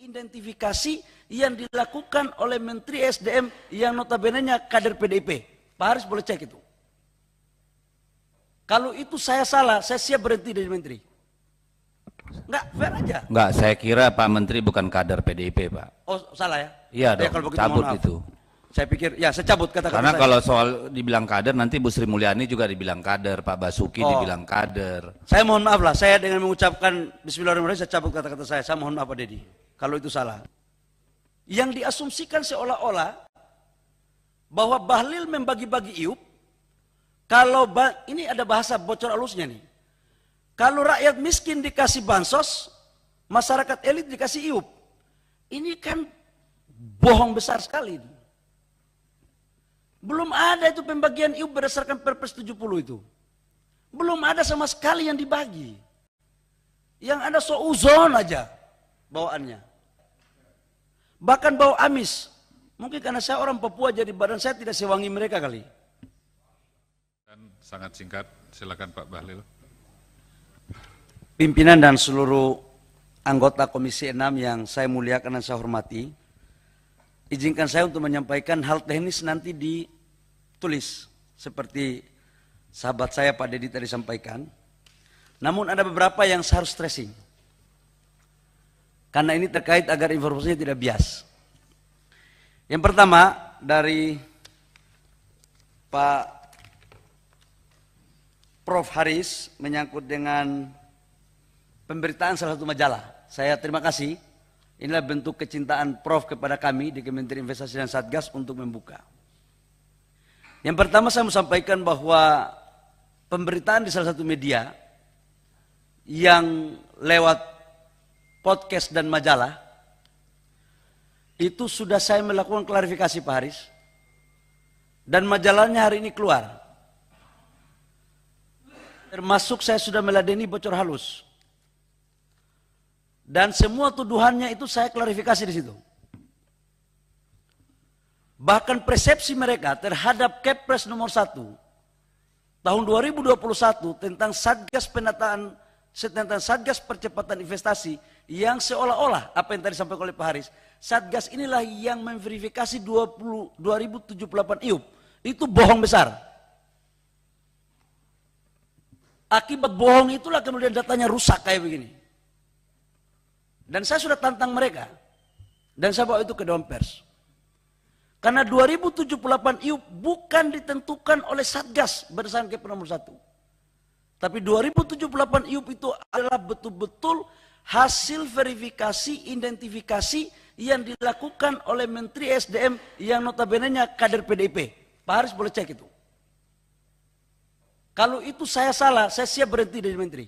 identifikasi yang dilakukan oleh Menteri SDM yang notabene-nya kader PDIP. Pak Haris boleh cek itu. Kalau itu saya salah, saya siap berhenti dari menteri. Enggak, fair aja. Enggak, saya kira Pak Menteri bukan kader PDIP, Pak. Oh, salah ya? Iya dong, kalau begitu, cabut mohon maaf. itu. Saya pikir, ya saya cabut kata-kata Karena saya. kalau soal dibilang kader, nanti Bu Sri Mulyani juga dibilang kader, Pak Basuki dibilang kader. Saya mohon maaf lah, saya dengan mengucapkan Bismillahirrahmanirrahim, saya cabut kata-kata saya mohon maaf Pak Deddy, kalau itu salah. Yang diasumsikan seolah-olah bahwa Bahlil membagi-bagi iup, kalau ini ada bahasa bocor halusnya nih. Kalau rakyat miskin dikasih bansos, masyarakat elit dikasih iup. Ini kan bohong besar sekali. Belum ada itu pembagian iup berdasarkan Perpres 70 itu. Belum ada sama sekali yang dibagi. Yang ada seuzon aja bawaannya. Bahkan bau amis. Mungkin karena saya orang Papua jadi badan saya tidak sewangi mereka kali. Sangat singkat, silakan Pak Bahlil. Pimpinan dan seluruh anggota Komisi 6 yang saya muliakan dan saya hormati, izinkan saya untuk menyampaikan hal teknis nanti ditulis seperti sahabat saya Pak Deddy tadi sampaikan. Namun ada beberapa yang saya harus stressing. Karena ini terkait agar informasinya tidak bias. Yang pertama dari Pak Prof. Haris menyangkut dengan pemberitaan salah satu majalah. Saya terima kasih. Inilah bentuk kecintaan Prof kepada kami di Kementerian Investasi dan Satgas untuk membuka. Yang pertama saya mau sampaikan bahwa pemberitaan di salah satu media yang lewat podcast dan majalah itu sudah saya melakukan klarifikasi Pak Haris. Dan majalahnya hari ini keluar. Termasuk saya sudah meladeni bocor halus. Dan semua tuduhannya itu saya klarifikasi di situ. Bahkan persepsi mereka terhadap Kepres nomor 1 tahun 2021 tentang Satgas penataan, tentang Satgas percepatan investasi yang seolah-olah apa yang tadi disampaikan oleh Pak Haris, Satgas inilah yang memverifikasi 2078 IUP. Itu bohong besar. Akibat bohong itulah kemudian datanya rusak kayak begini. Dan saya sudah tantang mereka. Dan saya bawa itu ke Dewan Pers. Karena 2078 IUP bukan ditentukan oleh Satgas berdasarkan Kepres nomor 1. Tapi 2078 IUP itu adalah betul-betul hasil verifikasi, identifikasi yang dilakukan oleh Menteri SDM yang notabene-nya kader PDIP. Pak Haris boleh cek itu. Kalau itu saya salah, saya siap berhenti dari menteri.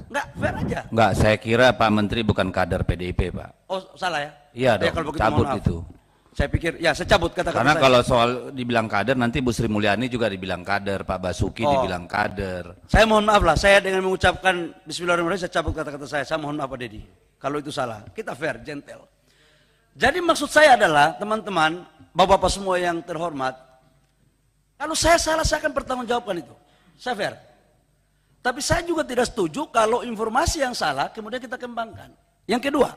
Enggak, fair aja. Enggak, saya kira Pak Menteri bukan kader PDIP, Pak. Oh, salah ya? Iya dong, kalau begitu, cabut mohon maaf. itu. Saya pikir, ya saya cabut kata-kata Karena saya. kalau soal dibilang kader, nanti Bu Sri Mulyani juga dibilang kader, Pak Basuki dibilang kader. Saya mohon maaf lah, saya dengan mengucapkan Bismillahirrahmanirrahim, saya cabut kata-kata saya mohon maaf Pak Deddy. Kalau itu salah, kita fair, gentle. Jadi maksud saya adalah, teman-teman, bapak-bapak semua yang terhormat, kalau saya salah, saya akan bertanggungjawabkan itu. Saya fair. Tapi saya juga tidak setuju kalau informasi yang salah kemudian kita kembangkan. Yang kedua,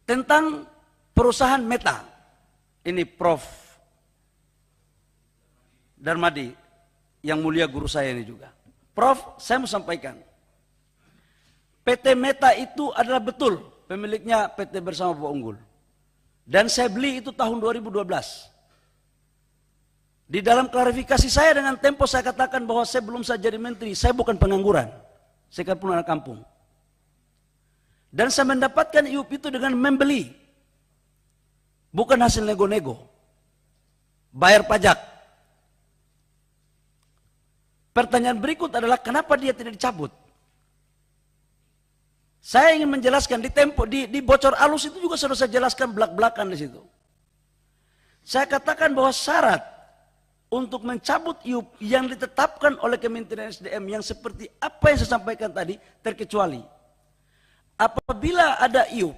tentang perusahaan Meta. Ini Prof. Darmadi, yang mulia guru saya ini juga. Prof, saya mau sampaikan. PT Meta itu adalah betul pemiliknya PT Bersama Papua Unggul. Dan saya beli itu tahun 2012. Di dalam klarifikasi saya dengan Tempo saya katakan bahwa saya belum saja jadi menteri, saya bukan pengangguran. Saya pun anak kampung. Dan saya mendapatkan IUP itu dengan membeli. Bukan hasil nego-nego. Bayar pajak. Pertanyaan berikut adalah kenapa dia tidak dicabut? Saya ingin menjelaskan di Tempo, di bocor alus itu juga sudah saya jelaskan belak-belakan di situ. Saya katakan bahwa syarat untuk mencabut IUP yang ditetapkan oleh Kementerian SDM yang seperti apa yang saya sampaikan tadi terkecuali apabila ada IUP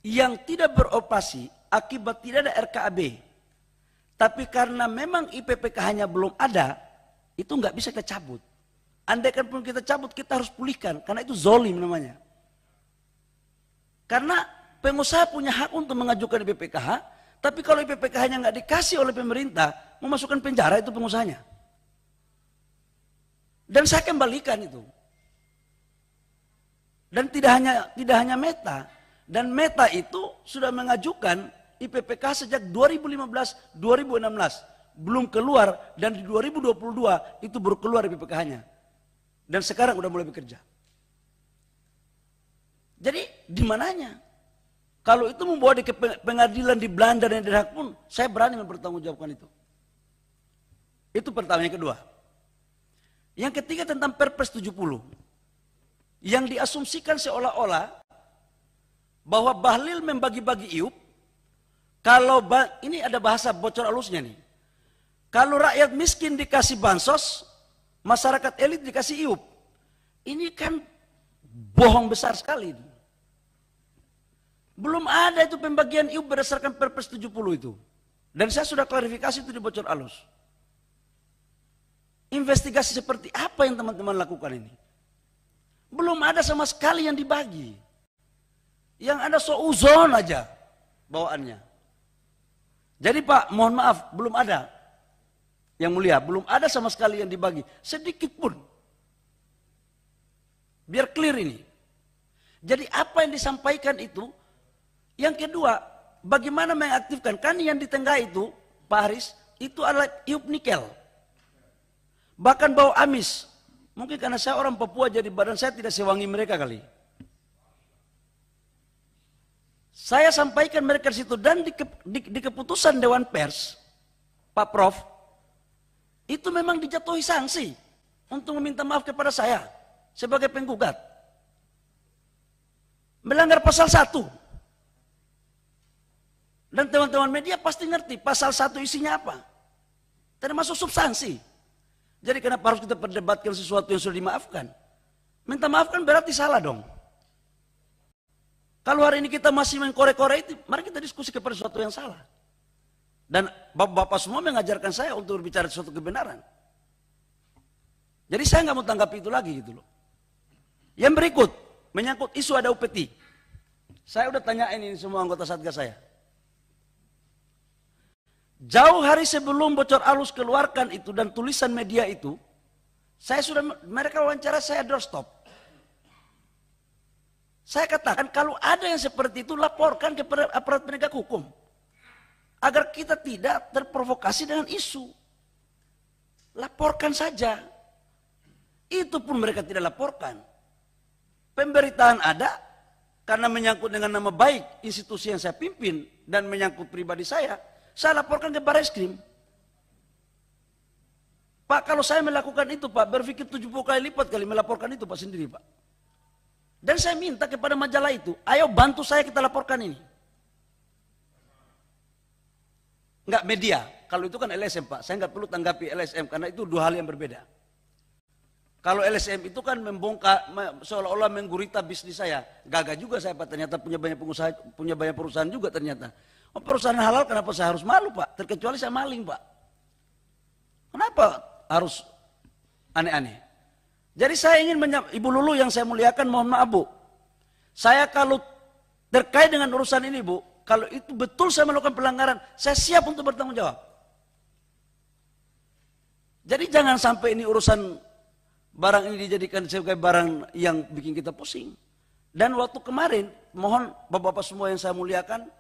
yang tidak beroperasi akibat tidak ada RKAB, tapi karena memang IPPKH-nya belum ada, itu nggak bisa kita cabut. Andaikan pun kita cabut, kita harus pulihkan karena itu zolim namanya. Karena pengusaha punya hak untuk mengajukan IPPKH, tapi kalau IPPKH-nya nggak dikasih oleh pemerintah, memasukkan penjara itu pengusahanya. Dan saya kembalikan itu. Dan tidak hanya Meta, dan Meta itu sudah mengajukan IPPKH sejak 2015-2016, belum keluar, dan di 2022 itu baru keluar IPPKH-nya. Dan sekarang udah mulai bekerja. Jadi di mananya? Kalau itu membawa di pengadilan di Belanda dan di Den Haag pun, saya berani mempertanggungjawabkan itu. Itu pertama. Yang kedua. Yang ketiga tentang Perpres 70. Yang diasumsikan seolah-olah bahwa Bahlil membagi-bagi IUP. Kalau ini ada bahasa bocor halusnya nih. Kalau rakyat miskin dikasih bansos, masyarakat elit dikasih IUP. Ini kan bohong besar sekali. Belum ada itu pembagian IUP berdasarkan Perpres 70 itu. Dan saya sudah klarifikasi itu di bocor halus. Investigasi seperti apa yang teman-teman lakukan ini? Belum ada sama sekali yang dibagi. Yang ada seuzon aja bawaannya. Jadi Pak, mohon maaf, belum ada. Yang mulia, belum ada sama sekali yang dibagi. Sedikit pun. Biar clear ini. Jadi apa yang disampaikan itu. Yang kedua, bagaimana mengaktifkan? Kan yang di tengah itu, Pak Haris, itu adalah IUP nikel. Bahkan bau amis. Mungkin karena saya orang Papua jadi badan saya tidak sewangi mereka kali. Saya sampaikan mereka di situ dan di keputusan Dewan Pers, Pak Prof, itu memang dijatuhi sanksi untuk meminta maaf kepada saya sebagai penggugat. Melanggar pasal 1. Dan teman-teman media pasti ngerti pasal 1 isinya apa. Termasuk substansi. Jadi kenapa harus kita perdebatkan sesuatu yang sudah dimaafkan? Minta maaf kan berarti salah dong. Kalau hari ini kita masih mengkorek-korek itu, mari kita diskusi kepada sesuatu yang salah. Dan bapak-bapak semua mengajarkan saya untuk berbicara sesuatu kebenaran. Jadi saya nggak mau tanggapi itu lagi gitu loh. Yang berikut, menyangkut isu ada UPT. Saya udah tanyain ini semua anggota Satgas saya. Jauh hari sebelum bocor halus keluarkan itu dan tulisan media itu, mereka wawancara saya doorstop. Saya katakan kalau ada yang seperti itu laporkan kepada aparat penegak hukum. Agar kita tidak terprovokasi dengan isu. Laporkan saja. Itu pun mereka tidak laporkan. Pemberitaan ada karena menyangkut dengan nama baik institusi yang saya pimpin dan menyangkut pribadi saya laporkan ke Barreskrim. Pak, kalau saya melakukan itu Pak, berpikir 70 kali lipat kali melaporkan itu Pak sendiri Pak. Dan saya minta kepada majalah itu, ayo bantu saya kita laporkan ini. Enggak media, kalau itu kan LSM Pak, saya enggak perlu tanggapi LSM karena itu dua hal yang berbeda. Kalau LSM itu kan membongkar, seolah-olah menggurita bisnis saya. Gagah juga saya Pak, ternyata punya banyak pengusaha, punya banyak perusahaan juga ternyata. Oh, perusahaan halal kenapa saya harus malu Pak? Terkecuali saya maling Pak. Kenapa harus aneh-aneh? Jadi saya ingin Ibu Lulu yang saya muliakan, mohon maaf Bu. Saya kalau terkait dengan urusan ini Bu, kalau itu betul saya melakukan pelanggaran, saya siap untuk bertanggung jawab. Jadi jangan sampai ini urusan barang ini dijadikan sebagai barang yang bikin kita pusing. Dan waktu kemarin, mohon Bapak-Bapak semua yang saya muliakan,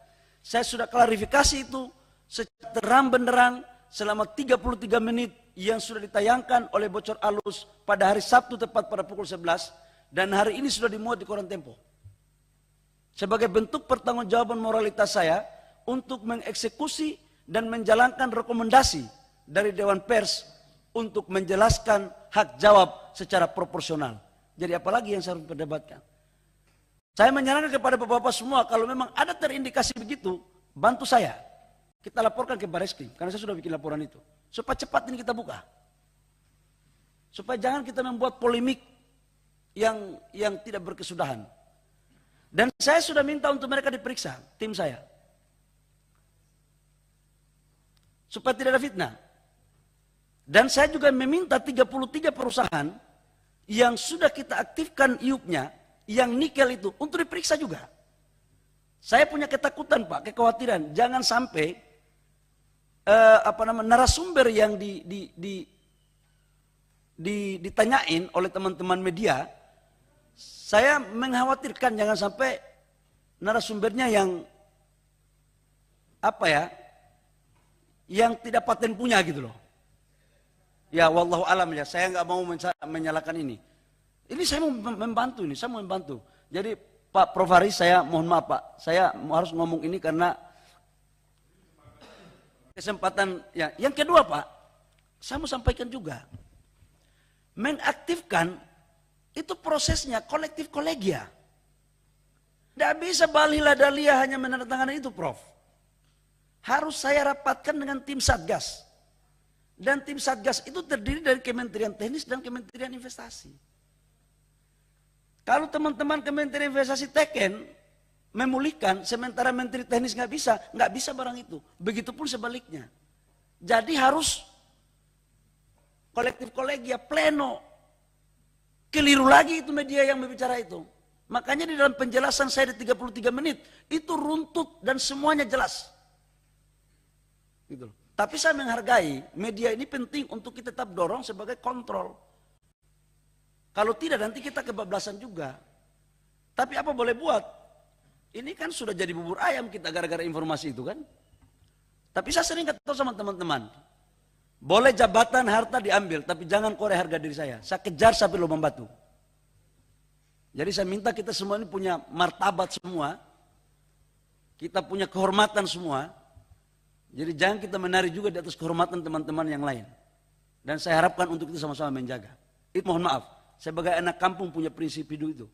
saya sudah klarifikasi itu secara terang benderang selama 33 menit yang sudah ditayangkan oleh bocor halus pada hari Sabtu tepat pada pukul 11 dan hari ini sudah dimuat di koran Tempo. Sebagai bentuk pertanggungjawaban moralitas saya untuk mengeksekusi dan menjalankan rekomendasi dari Dewan Pers untuk menjelaskan hak jawab secara proporsional. Jadi apalagi yang saya harus perdebatkan? Saya menyarankan kepada bapak-bapak semua, kalau memang ada terindikasi begitu, bantu saya. Kita laporkan ke Barreskrim, karena saya sudah bikin laporan itu. Supaya cepat ini kita buka. Supaya jangan kita membuat polemik yang tidak berkesudahan. Dan saya sudah minta untuk mereka diperiksa, tim saya. Supaya tidak ada fitnah. Dan saya juga meminta 33 perusahaan yang sudah kita aktifkan IUP-nya, yang nikel itu, untuk diperiksa juga. Saya punya ketakutan Pak, kekhawatiran. Jangan sampai narasumber yang ditanyain oleh teman-teman media, saya mengkhawatirkan jangan sampai narasumbernya yang yang tidak paten punya gitu loh. Ya wallahu alam ya, saya nggak mau menyalahkan ini. Ini saya mau membantu ini, saya mau membantu. Jadi Pak Prof Haris, saya mohon maaf Pak, saya harus ngomong ini karena kesempatan ya. Yang kedua Pak, saya mau sampaikan juga, mengaktifkan itu prosesnya kolektif kolegia. Tidak bisa balila dalia hanya menandatangani itu Prof. Harus saya rapatkan dengan tim Satgas. Dan tim Satgas itu terdiri dari Kementerian Teknis dan Kementerian Investasi. Kalau teman-teman Kementerian Investasi teken memulihkan, sementara Menteri Teknis nggak bisa barang itu. Begitupun sebaliknya. Jadi harus kolektif kolegia, pleno. Keliru lagi itu media yang berbicara itu. Makanya di dalam penjelasan saya di 33 menit, itu runtut dan semuanya jelas. Gitu. Tapi saya menghargai, media ini penting untuk kita tetap dorong sebagai kontrol. Kalau tidak nanti kita kebablasan juga. Tapi apa boleh buat? Ini kan sudah jadi bubur ayam kita gara-gara informasi itu kan. Tapi saya sering kata sama teman-teman, boleh jabatan harta diambil, tapi jangan korek harga diri saya. Saya kejar sampai lubang batu. Jadi saya minta kita semua ini punya martabat semua. Kita punya kehormatan semua. Jadi jangan kita menari juga di atas kehormatan teman-teman yang lain. Dan saya harapkan untuk kita sama-sama menjaga. Itu mohon maaf. Sebagai anak kampung punya prinsip hidup itu.